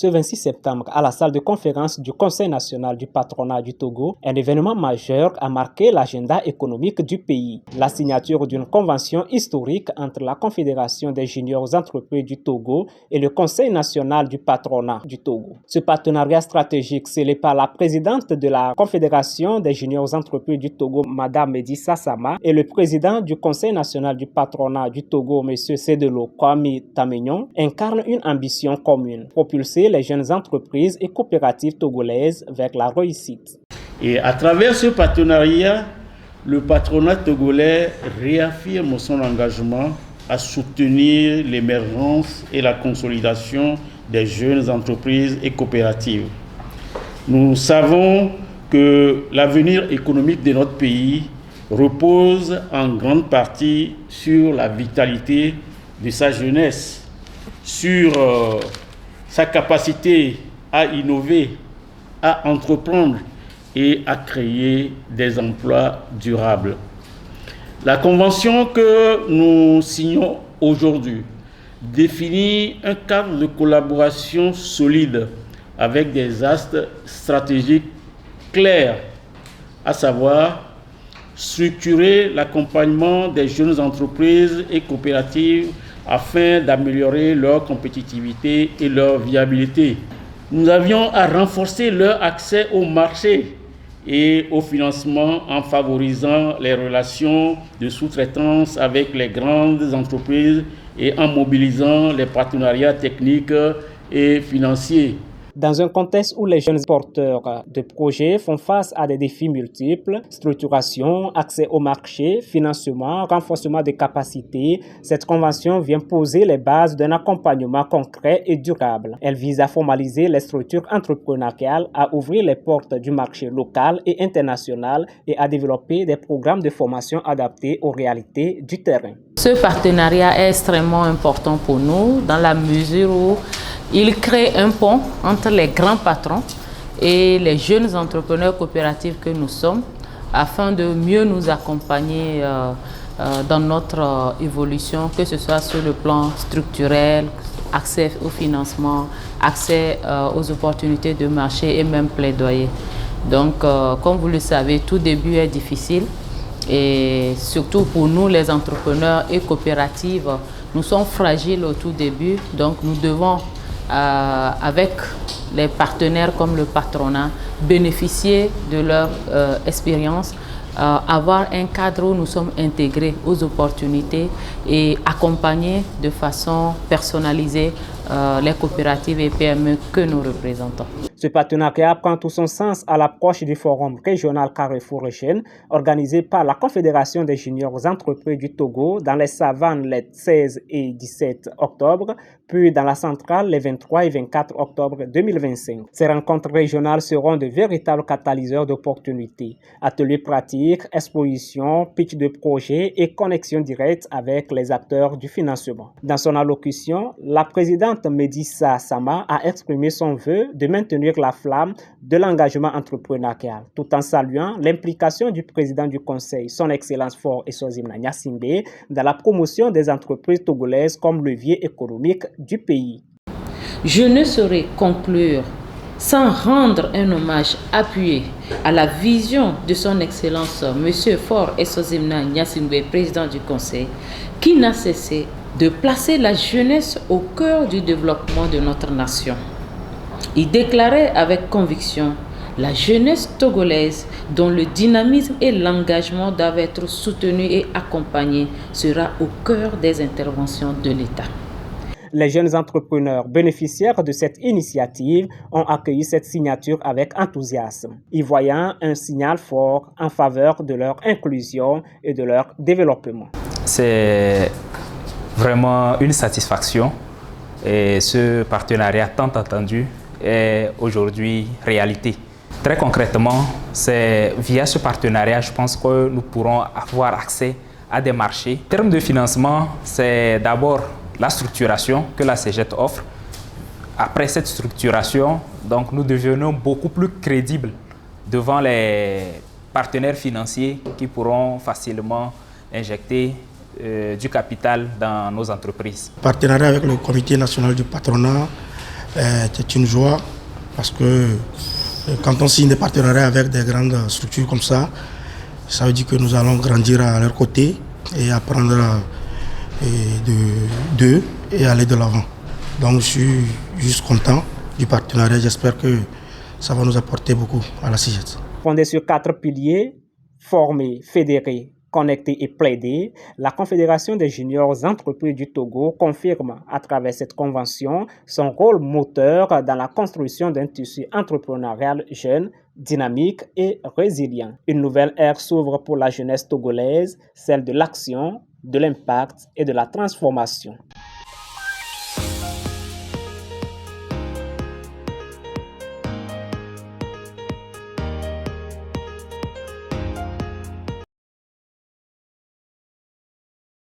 Ce 26 septembre, à la salle de conférence du Conseil national du patronat du Togo, un événement majeur a marqué l'agenda économique du pays. La signature d'une convention historique entre la Confédération des juniors entreprises du Togo et le Conseil national du patronat du Togo. Ce partenariat stratégique scellé par la présidente de la Confédération des juniors entreprises du Togo, Madame Médissa Sama, et le président du Conseil national du patronat du Togo, M. Sedelo Kwame Tamignon, incarne une ambition commune, propulser les jeunes entreprises et coopératives togolaises vers la réussite. Et à travers ce partenariat, le patronat togolais réaffirme son engagement à soutenir l'émergence et la consolidation des jeunes entreprises et coopératives. Nous savons que l'avenir économique de notre pays repose en grande partie sur la vitalité de sa jeunesse, sur sa capacité à innover, à entreprendre et à créer des emplois durables. La convention que nous signons aujourd'hui définit un cadre de collaboration solide avec des axes stratégiques clairs, à savoir structurer l'accompagnement des jeunes entreprises et coopératives afin d'améliorer leur compétitivité et leur viabilité. Nous avions à renforcer leur accès au marché et au financement en favorisant les relations de sous-traitance avec les grandes entreprises et en mobilisant les partenariats techniques et financiers. Dans un contexte où les jeunes porteurs de projets font face à des défis multiples, structuration, accès au marché, financement, renforcement des capacités, cette convention vient poser les bases d'un accompagnement concret et durable. Elle vise à formaliser les structures entrepreneuriales, à ouvrir les portes du marché local et international et à développer des programmes de formation adaptés aux réalités du terrain. Ce partenariat est extrêmement important pour nous dans la mesure où il crée un pont entre les grands patrons et les jeunes entrepreneurs coopératifs que nous sommes afin de mieux nous accompagner dans notre évolution, que ce soit sur le plan structurel, accès au financement, accès aux opportunités de marché et même plaidoyer. Donc, comme vous le savez, tout début est difficile et surtout pour nous les entrepreneurs et coopératives, nous sommes fragiles au tout début, donc nous devons avec les partenaires comme le patronat, bénéficier de leur expérience, avoir un cadre où nous sommes intégrés aux opportunités et accompagner de façon personnalisée les coopératives et PME que nous représentons. Ce partenariat prend tout son sens à l'approche du forum régional Carrefour Jeunes organisé par la Confédération des juniors entreprises du Togo dans les savanes les 16 et 17 octobre, puis dans la centrale les 23 et 24 octobre 2025. Ces rencontres régionales seront de véritables catalyseurs d'opportunités. Ateliers pratiques, expositions, pitch de projets et connexions directes avec les acteurs du financement. Dans son allocution, la présidente Médissa Sama a exprimé son vœu de maintenir la flamme de l'engagement entrepreneurial, tout en saluant l'implication du président du Conseil, son Excellence Faure Essozimna Gnassingbé, dans la promotion des entreprises togolaises comme levier économique du pays. Je ne saurais conclure sans rendre un hommage appuyé à la vision de son Excellence M. Faure Essozimna Gnassingbé, président du Conseil, qui n'a cessé de placer la jeunesse au cœur du développement de notre nation. Il déclarait avec conviction la jeunesse togolaise dont le dynamisme et l'engagement doivent être soutenus et accompagnés sera au cœur des interventions de l'État. Les jeunes entrepreneurs bénéficiaires de cette initiative ont accueilli cette signature avec enthousiasme, y voyant un signal fort en faveur de leur inclusion et de leur développement. C'est vraiment une satisfaction et ce partenariat tant attendu est aujourd'hui réalité. Très concrètement, c'est via ce partenariat, je pense que nous pourrons avoir accès à des marchés. En termes de financement, c'est d'abord la structuration que la CEGET offre. Après cette structuration, donc, nous devenons beaucoup plus crédibles devant les partenaires financiers qui pourront facilement injecter du capital dans nos entreprises. Partenariat avec le Comité national du patronat C'est une joie parce que quand on signe des partenariats avec des grandes structures comme ça veut dire que nous allons grandir à leur côté et apprendre d'eux et aller de l'avant. Donc je suis juste content du partenariat. J'espère que ça va nous apporter beaucoup à la CIGET. Fondée sur 4 piliers, former, fédérer, connecter et plaider, la Confédération des juniors entreprises du Togo confirme à travers cette convention son rôle moteur dans la construction d'un tissu entrepreneurial jeune, dynamique et résilient. Une nouvelle ère s'ouvre pour la jeunesse togolaise, celle de l'action, de l'impact et de la transformation.